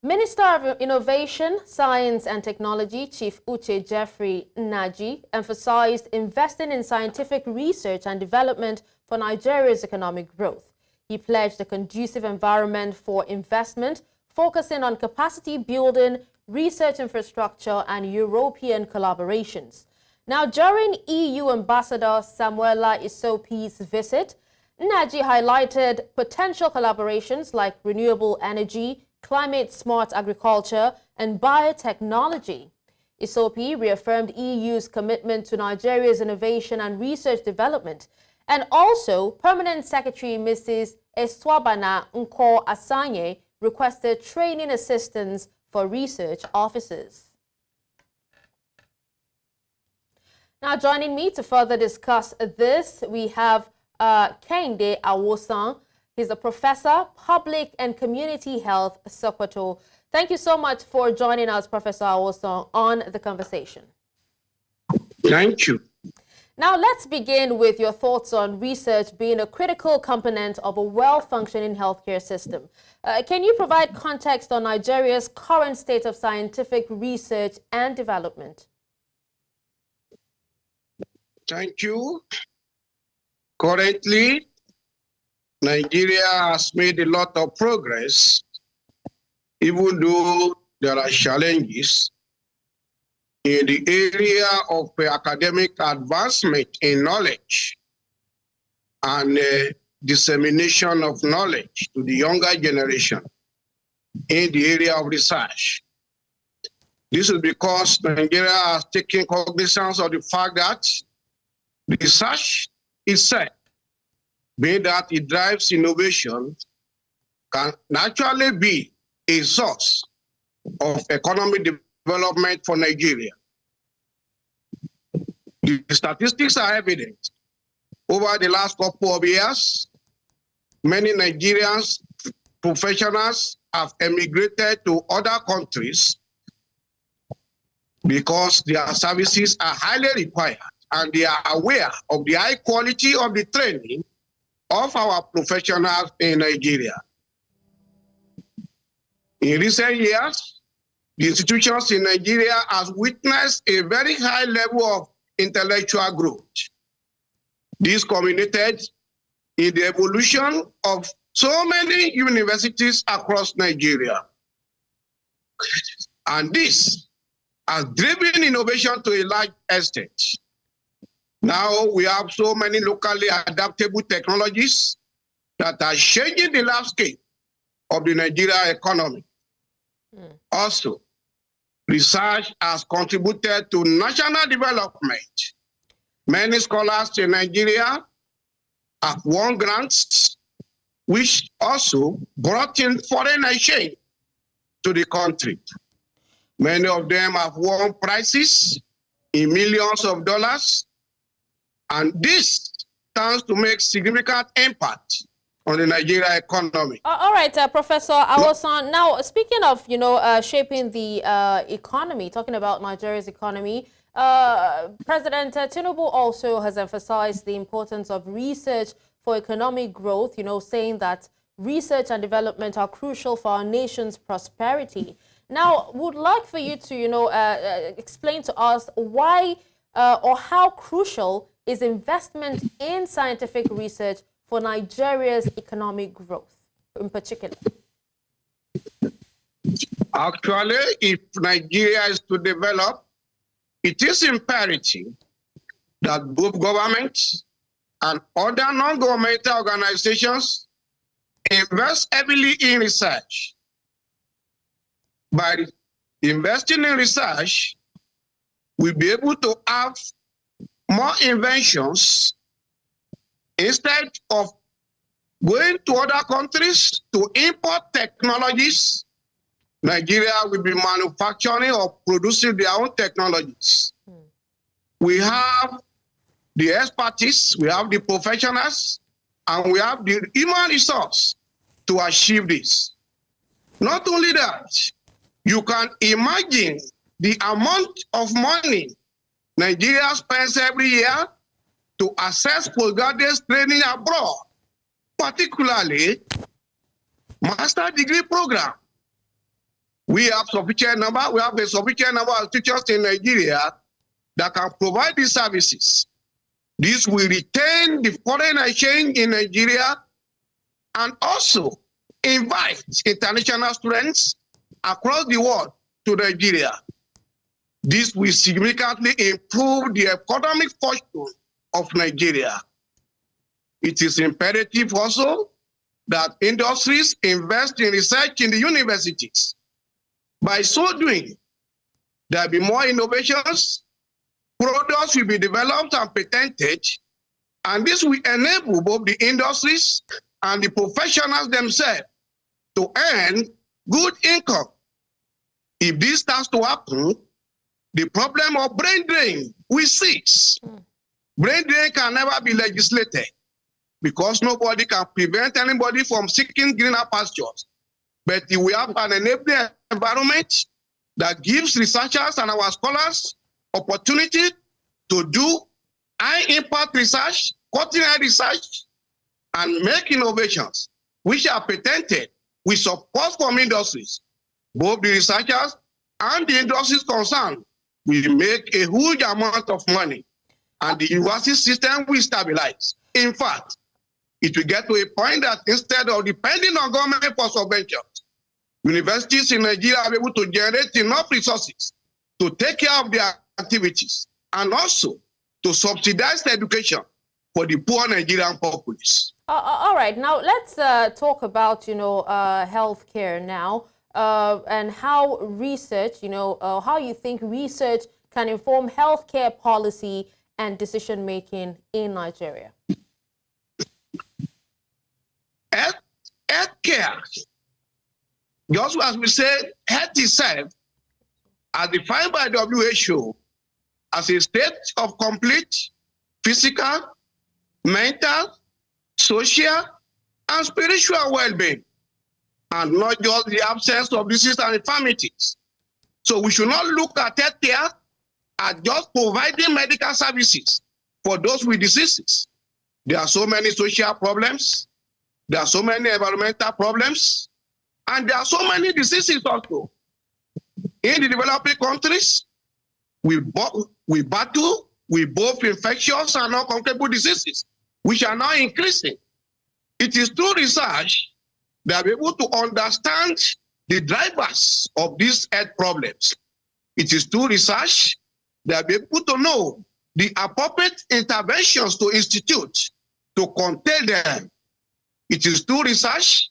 Minister of Innovation, Science and Technology, Chief Uche Geoffrey Nnaji, emphasized investing in scientific research and development for Nigeria's economic growth. He pledged a conducive environment for investment, focusing on capacity building, research infrastructure, and European collaborations. Now, during EU Ambassador Samuela Isopi's visit, Nnaji highlighted potential collaborations like renewable energy, climate-smart agriculture, and biotechnology. Isopi reaffirmed EU's commitment to Nigeria's innovation and research development, and also Permanent Secretary Mrs. Estwabana Nko Asanye requested training assistance for research officers. Now, joining me to further discuss this, we have Kehinde Awosan. He's a professor, public and community health, Sokoto. Thank you so much for joining us, Professor Awosan, on the conversation. Thank you. Now, let's begin with your thoughts on research being a critical component of a well-functioning healthcare system. Can you provide context on Nigeria's current state of scientific research and development? Thank you. Currently, Nigeria has made a lot of progress, even though there are challenges in the area of academic advancement in knowledge and dissemination of knowledge to the younger generation in the area of research. This is because Nigeria has taken cognizance of the fact that research itself, being that it drives innovation, can naturally be a source of economic development for Nigeria. The statistics are evident. Over the last couple of years, many Nigerians professionals have emigrated to other countries because their services are highly required and they are aware of the high quality of the training of our professionals in Nigeria. In recent years, the institutions in Nigeria have witnessed a very high level of intellectual growth. This culminated in the evolution of so many universities across Nigeria. And this has driven innovation to a large extent. Now we have so many locally adaptable technologies that are changing the landscape of the Nigeria economy. Also, research has contributed to national development. Many scholars in Nigeria have won grants, which also brought in foreign exchange to the country. Many of them have won prizes in millions of dollars, and this stands to make significant impact on the Nigeria economy. All right, Professor Awosan. Now, speaking of, shaping the economy, talking about Nigeria's economy, President Tinubu also has emphasized the importance of research for economic growth, saying that research and development are crucial for our nation's prosperity. Now, would like for you to, explain to us why or how crucial is investment in scientific research for Nigeria's economic growth in particular? Actually, if Nigeria is to develop, it is imperative that both governments and other non-governmental organizations invest heavily in research. By investing in research, we'll be able to have more inventions instead of going to other countries to import technologies. Nigeria will be manufacturing or producing their own technologies. We have the expertise, we have the professionals, and we have the human resource to achieve this. Not only that, you can imagine the amount of money Nigeria spends every year to access postgraduate training abroad, particularly master degree program. We have sufficient number. We have a sufficient number of teachers in Nigeria that can provide these services. This will retain the foreign exchange in Nigeria and also invite international students across the world to Nigeria. This will significantly improve the economic fortune of Nigeria. It is imperative also that industries invest in research in the universities. By so doing, there will be more innovations, products will be developed and patented, and this will enable both the industries and the professionals themselves to earn good income. If this starts to happen, the problem of brain drain will cease. Brain drain can never be legislated because nobody can prevent anybody from seeking greener pastures. But if we have an enabling environment that gives researchers and our scholars opportunity to do high-impact research, cutting-edge research, and make innovations which are patented with support from industries, both the researchers and the industries concerned will make a huge amount of money, and the university system will stabilize. In fact, it will get to a point that instead of depending on government for subventions, universities in Nigeria are able to generate enough resources to take care of their activities and also to subsidize education for the poor Nigerian populace. All right, now let's talk about, healthcare now and how research, how you think research can inform healthcare policy and decision-making in Nigeria. Healthcare, just as we said, health itself, as defined by WHO, as a state of complete physical, mental, social, and spiritual well-being, and not just the absence of disease and infirmities. So we should not look at healthcare as just providing medical services for those with diseases. There are so many social problems, there are so many environmental problems, and there are so many diseases also. In the developing countries, we battle with both infectious and non-communicable diseases, which are now increasing. It is through research that we're able to understand the drivers of these health problems. It is through research that we're able to know the appropriate interventions to institute to contain them. It is through research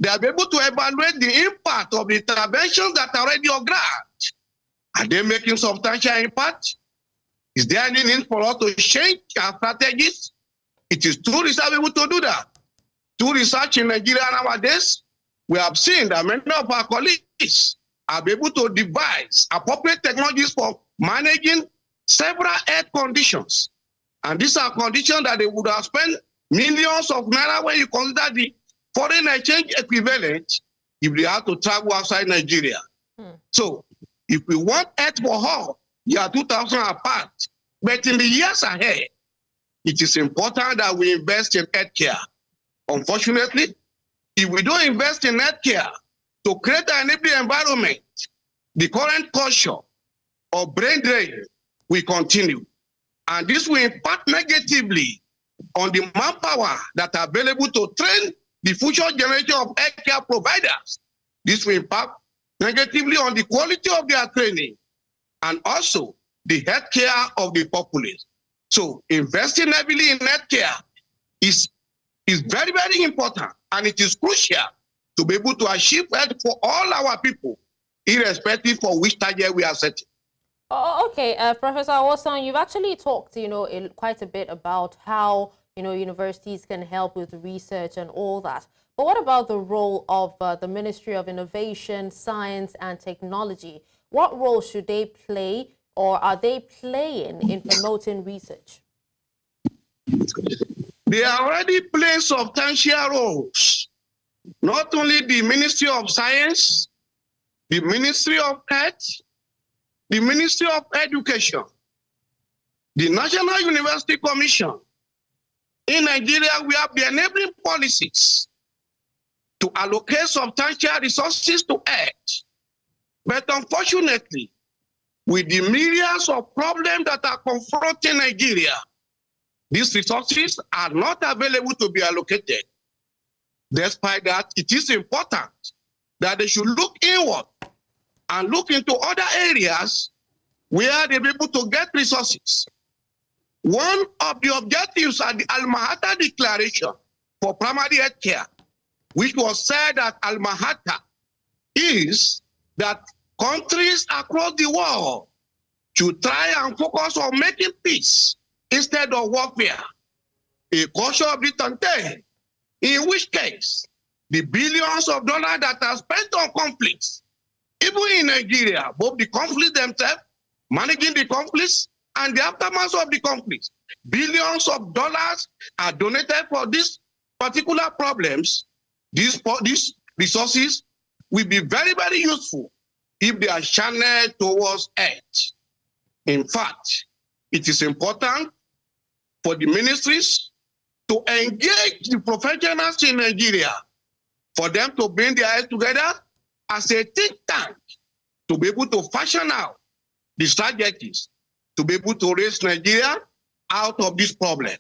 that we're able to evaluate the impact of the interventions that are already on ground. Are they making substantial impact? Is there any need for us to change our strategies? It is through research we're able to do that. Through research in Nigeria nowadays, we have seen that many of our colleagues are able to devise appropriate technologies for managing several health conditions. And these are conditions that they would have spent millions of naira when you consider the foreign exchange equivalent if they had to travel outside Nigeria. So if we want health for all, year 2000 apart, but in the years ahead, it is important that we invest in healthcare. Unfortunately, if we don't invest in healthcare to create an enabling environment, the current culture of brain drain will continue. And this will impact negatively on the manpower that are available to train the future generation of healthcare providers. This will impact negatively on the quality of their training and also the healthcare of the populace. So investing heavily in healthcare is very, very important, and it is crucial to be able to achieve health for all our people, irrespective of which target we are setting. Okay, Professor Awosan, you've actually talked, quite a bit about how, universities can help with research and all that. But what about the role of the Ministry of Innovation, Science and Technology? What role should they play, or are they playing in promoting research? They are already playing substantial roles. Not only the Ministry of Science, the Ministry of Health, the Ministry of Education, the National University Commission. In Nigeria, we have the enabling policies to allocate substantial resources to health. But unfortunately, with the myriads of problems that are confronting Nigeria, these resources are not available to be allocated. Despite that, it is important that they should look inward and look into other areas where they'll be able to get resources. One of the objectives at the Alma-Ata Declaration for Primary Health Care, which was said at Alma-Ata, is that countries across the world should try and focus on making peace instead of warfare. A culture of the in which case the billions of dollars that are spent on conflicts, even in Nigeria, both the conflicts themselves, managing the conflicts, and the aftermath of the conflicts, billions of dollars are donated for these particular problems. These resources will be very, very useful if they are channeled towards aid. In fact, it is important for the ministries to engage the professionals in Nigeria, for them to bring their heads together as a think tank to be able to fashion out the strategies to be able to raise Nigeria out of this problem.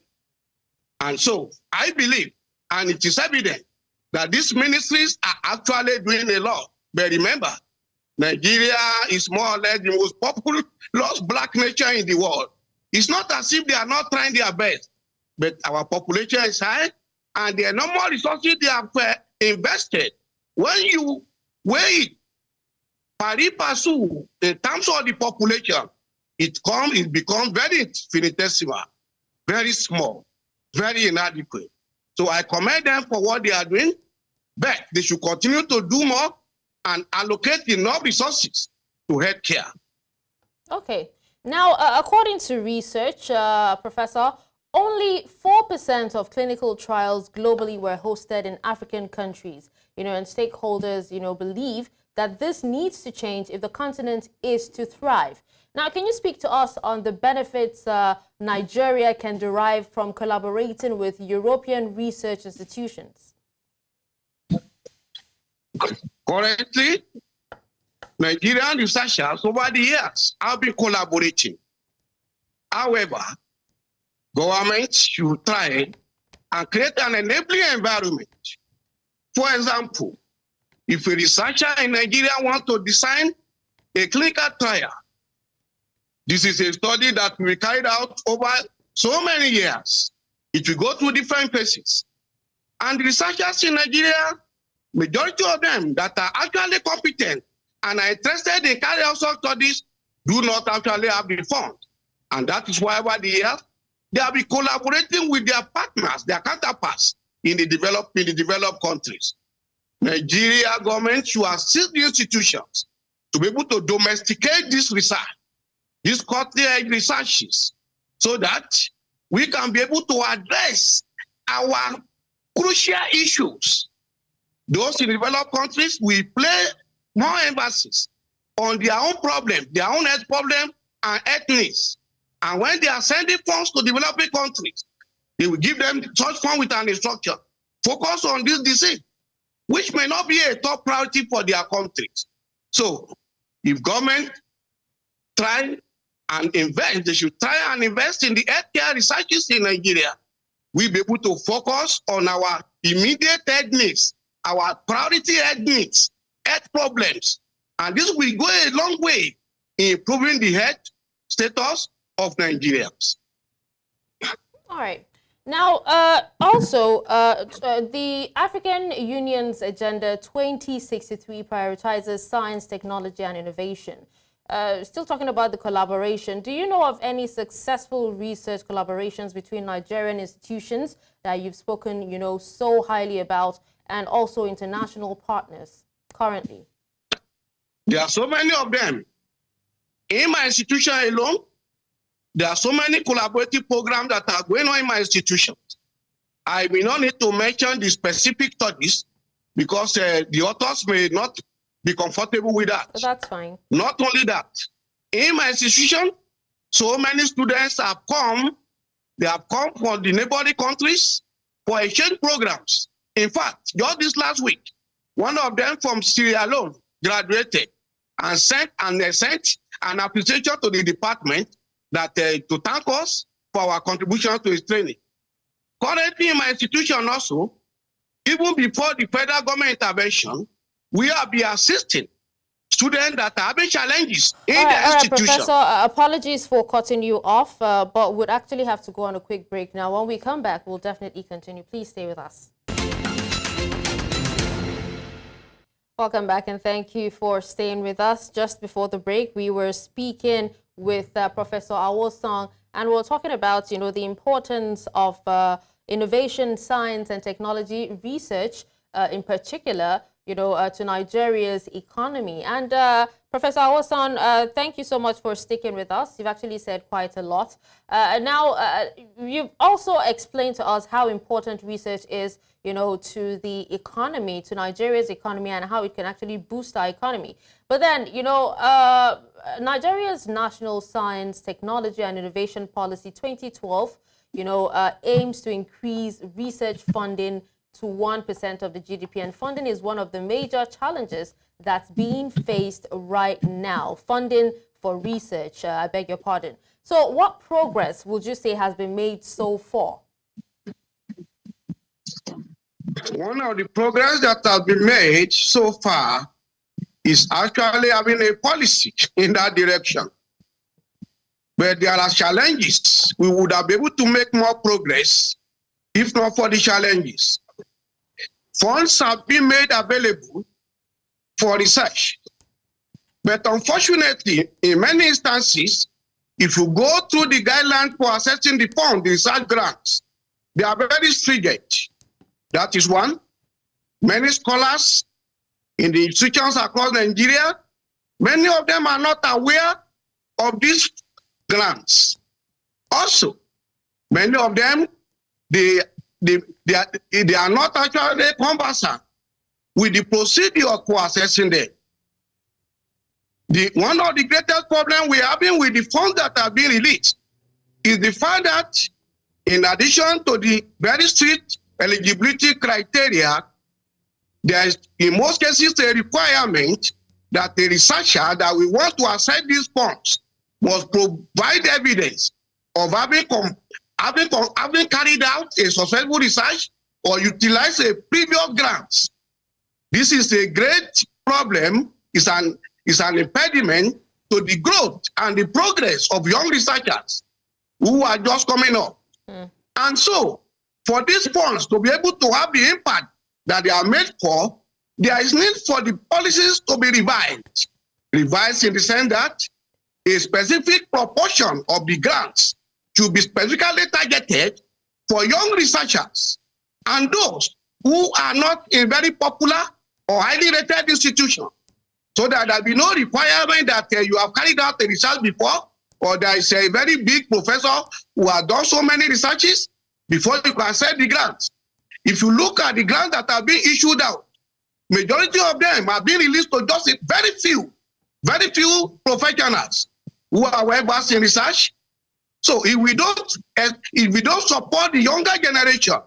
And so I believe, and it is evident, that these ministries are actually doing a lot. But remember, Nigeria is more or less the most populous black nation in the world. It's not as if they are not trying their best, but our population is high, and the enormous resources they have invested. When you weigh it, pari passu, in terms of the population, it becomes very infinitesimal, very small, very inadequate. So I commend them for what they are doing, but they should continue to do more and allocate enough resources to healthcare. Okay. Now, according to research, Professor, only 4% of clinical trials globally were hosted in African countries, and stakeholders, believe that this needs to change if the continent is to thrive. Now, can you speak to us on the benefits Nigeria can derive from collaborating with European research institutions? Currently, Nigerian researchers over the years have been collaborating. However, governments should try and create an enabling environment. For example, if a researcher in Nigeria wants to design a clinical trial, this is a study that we carried out over so many years. It will go through different phases. And the researchers in Nigeria, majority of them that are actually competent and are interested in carrying out such studies do not actually have the funds. And that is why over the years, they have been collaborating with their partners, their counterparts in the developed countries. Nigeria government should assist the institutions to be able to domesticate this research, these cutting-edge researches, so that we can be able to address our crucial issues. Those in developed countries will play more emphasis on their own problem, their own health problem and health needs. And when they are sending funds to developing countries, they will give them such fund with an instruction. Focus on this disease, which may not be a top priority for their countries. So if government try and invest, they should try and invest in the healthcare researches in Nigeria. We'll be able to focus on our immediate health needs, our priority health needs, health problems. And this will go a long way in improving the health status of Nigerians. All right. Now, also, the African Union's Agenda 2063 prioritizes science, technology, and innovation. Still talking about the collaboration, do you know of any successful research collaborations between Nigerian institutions that you've spoken, so highly about, and also international partners currently? There are so many of them. In my institution alone, there are so many collaborative programs that are going on in my institution. I may not need to mention the specific studies because the authors may not be comfortable with that. That's fine. Not only that, in my institution, so many students have come. They have come from the neighboring countries for exchange programs. In fact, just this last week, one of them from Sierra Leone graduated. and sent an appreciation to the department that to thank us for our contribution to its training. Currently in my institution also, even before the federal government intervention, we have been assisting students that are having challenges in their institution. Professor, apologies for cutting you off, but we'd actually have to go on a quick break now. When we come back, we'll definitely continue. Please stay with us. Welcome back, and thank you for staying with us. Just before the break, we were speaking with Professor Awosan, and we were talking about, the importance of innovation, science, and technology research, in particular, to Nigeria's economy. And Professor Awosan, thank you so much for sticking with us. You've actually said quite a lot. Now, you've also explained to us how important research is, to the economy, to Nigeria's economy, and how it can actually boost our economy. But then, Nigeria's National Science, Technology, and Innovation Policy 2012, aims to increase research funding to 1% of the GDP, and funding is one of the major challenges that's being faced right now. Funding for research, I beg your pardon. So what progress would you say has been made so far? One of the progress that has been made so far is actually having a policy in that direction. But there are challenges. We would have been able to make more progress if not for the challenges. Funds have been made available for research. But unfortunately, in many instances, if you go through the guidelines for assessing the fund, the research grants, they are very stringent. That is one. Many scholars in the institutions across Nigeria, many of them are not aware of these grants. Also, many of them, they are not actually conversant with the procedure for assessing them. One of the greatest problems we are having with the funds that are being released is the fact that, in addition to the very strict eligibility criteria, there is, in most cases, a requirement that the researcher that we want to assess these funds must provide evidence of having carried out a successful research or utilized a previous grant. This is a great problem. It's an impediment to the growth and the progress of young researchers who are just coming up. And so, for these funds to be able to have the impact that they are made for, there is need for the policies to be revised. Revised in the sense that a specific proportion of the grants should be specifically targeted for young researchers and those who are not in very popular or highly rated institutions, so that there will be no requirement that you have carried out a research before, or there is a very big professor who has done so many researches before you can set the grants. If you look at the grants that are being issued out, majority of them are being released to just very few professionals who are well versed in research. So if we don't support the younger generation,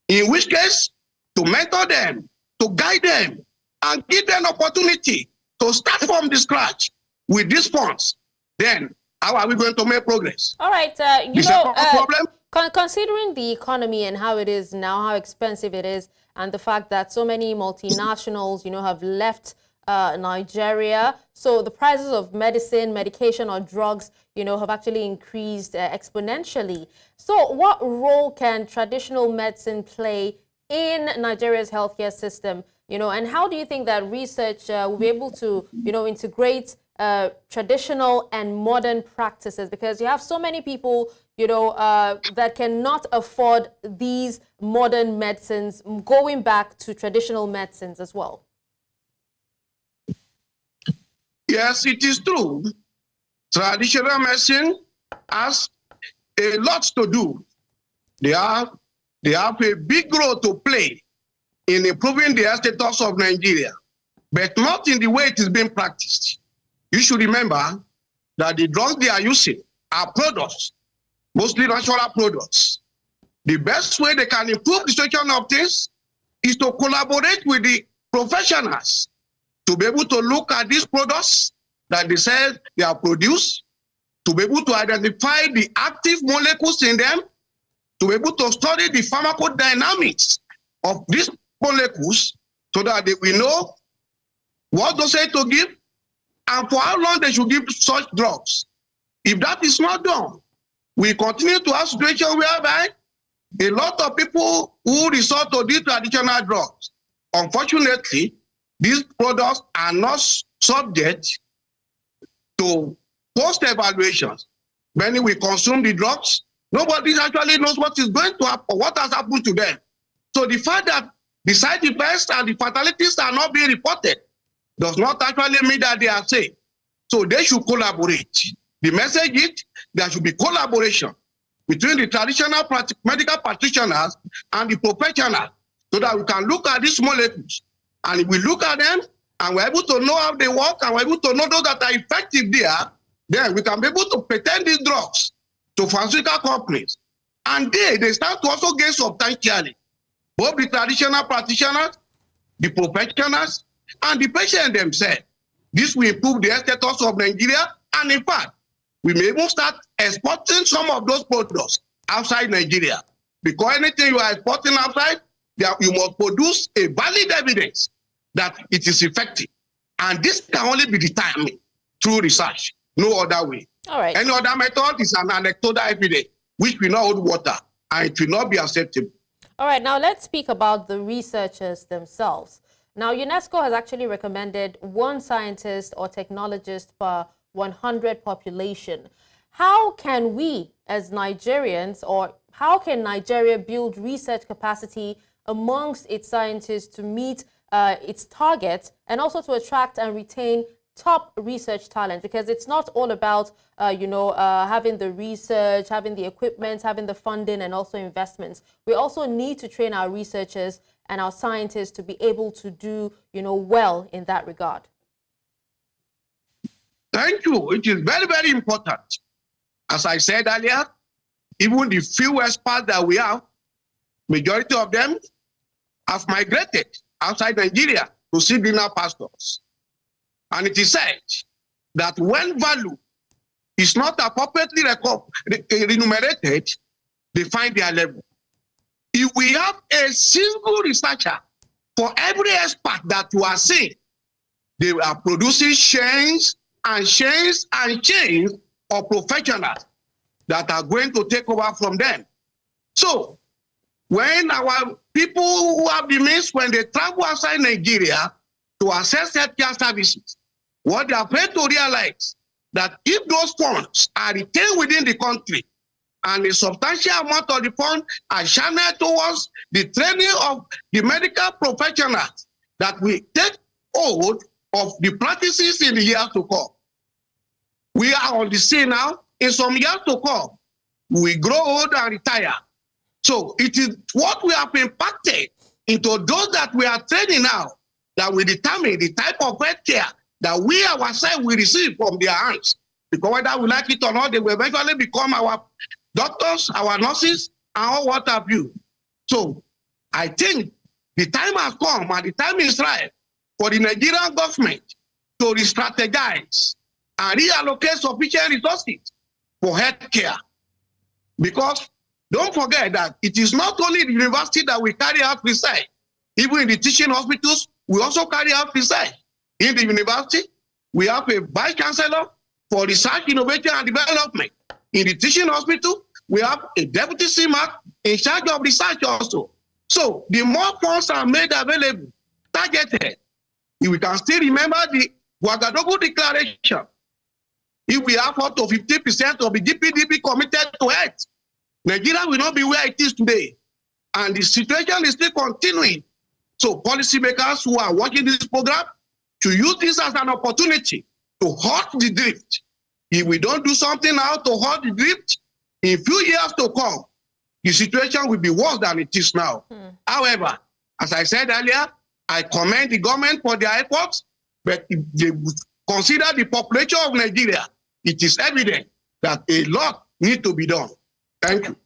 in which case to mentor them, to guide them, and give them opportunity to start from the scratch with these funds, then how are we going to make progress? All right, problem. Considering the economy and how it is now, how expensive it is, and the fact that so many multinationals, have left Nigeria, so the prices of medication or drugs, have actually increased exponentially. So what role can traditional medicine play in Nigeria's healthcare system, and how do you think that research will be able to, integrate traditional and modern practices? Because you have so many people, that cannot afford these modern medicines, going back to traditional medicines as well. Yes, it is true. Traditional medicine has a lot to do. They have a big role to play in improving the health status of Nigeria, but not in the way it is being practiced. You should remember that the drugs they are using are products, mostly natural products. The best way they can improve the situation of things is to collaborate with the professionals to be able to look at these products that they say they are produced, to be able to identify the active molecules in them, to be able to study the pharmacodynamics of these molecules so that we know what dosage to give and for how long they should give such drugs. If that is not done, we continue to have a situation whereby a lot of people who resort to these traditional drugs, unfortunately, these products are not subject to post-evaluations. When we consume the drugs, nobody actually knows what is going to happen, what has happened to them. So the fact that the side effects and the fatalities are not being reported does not actually mean that they are safe. So they should collaborate. The message is there should be collaboration between the traditional medical practitioners and the professionals so that we can look at these molecules. And if we look at them and we're able to know how they work and we're able to know those that are effective there, then we can be able to patent these drugs to pharmaceutical companies. And they start to also gain substantially. Both the traditional practitioners, the professionals, and the patient themselves. This will improve the health status of Nigeria, and in fact, we may even start exporting some of those products outside Nigeria. Because anything you are exporting outside, you must produce a valid evidence that it is effective. And this can only be determined through research, no other way. All right. Any other method is an anecdotal evidence, which will not hold water, and it will not be acceptable. All right, now let's speak about the researchers themselves. Now, UNESCO has actually recommended 1 scientist or technologist per 100 population. How can we as Nigerians, or how can Nigeria build research capacity amongst its scientists to meet its targets and also to attract and retain top research talent? Because it's not all about, having the research, having the equipment, having the funding and also investments. We also need to train our researchers and our scientists to be able to do, well in that regard. Thank you. It is very, very important. As I said earlier, even the few experts that we have, majority of them have migrated outside Nigeria to see greener pastures. And it is said that when value is not appropriately remunerated, they find their level. If we have a single researcher for every expert that you are seeing, they are producing chains and chains and chains of professionals that are going to take over from them. So when our people who have the means, when they travel outside Nigeria to access healthcare services, what they are afraid to realize that if those funds are retained within the country and a substantial amount of the fund are channeled towards the training of the medical professionals, that we take hold of the practices in the years to come. We are on the scene now. In some years to come, we grow old and retire. So it is what we have impacted into those that we are training now that will determine the type of healthcare that we ourselves will receive from their hands. Because whether we like it or not, they will eventually become our doctors, our nurses, and all what have you. So I think the time has come and the time is right for the Nigerian government to re-strategize and reallocate sufficient resources for healthcare. Because don't forget that it is not only the university that we carry out research. Even in the teaching hospitals, we also carry out research. In the university, we have a vice chancellor for research, innovation, and development. In the teaching hospital, we have a deputy CMAC in charge of research also. So the more funds are made available, targeted, if we can still remember the Ouagadougou Declaration, if we have up to 50% of the GPDP committed to health, Nigeria will not be where it is today. And the situation is still continuing. So policymakers who are watching this program should use this as an opportunity to halt the drift. If we don't do something now to halt the drift, in a few years to come, the situation will be worse than it is now. However, as I said earlier, I commend the government for their efforts, but if they consider the population of Nigeria, it is evident that a lot needs to be done. Thank you.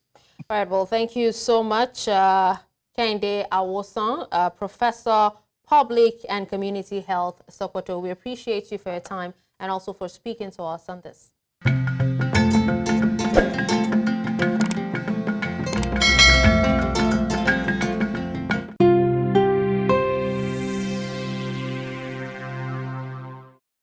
All right, well, thank you so much, Kehinde Awosan, Professor Public and Community Health, Sokoto. We appreciate you for your time and also for speaking to us on this.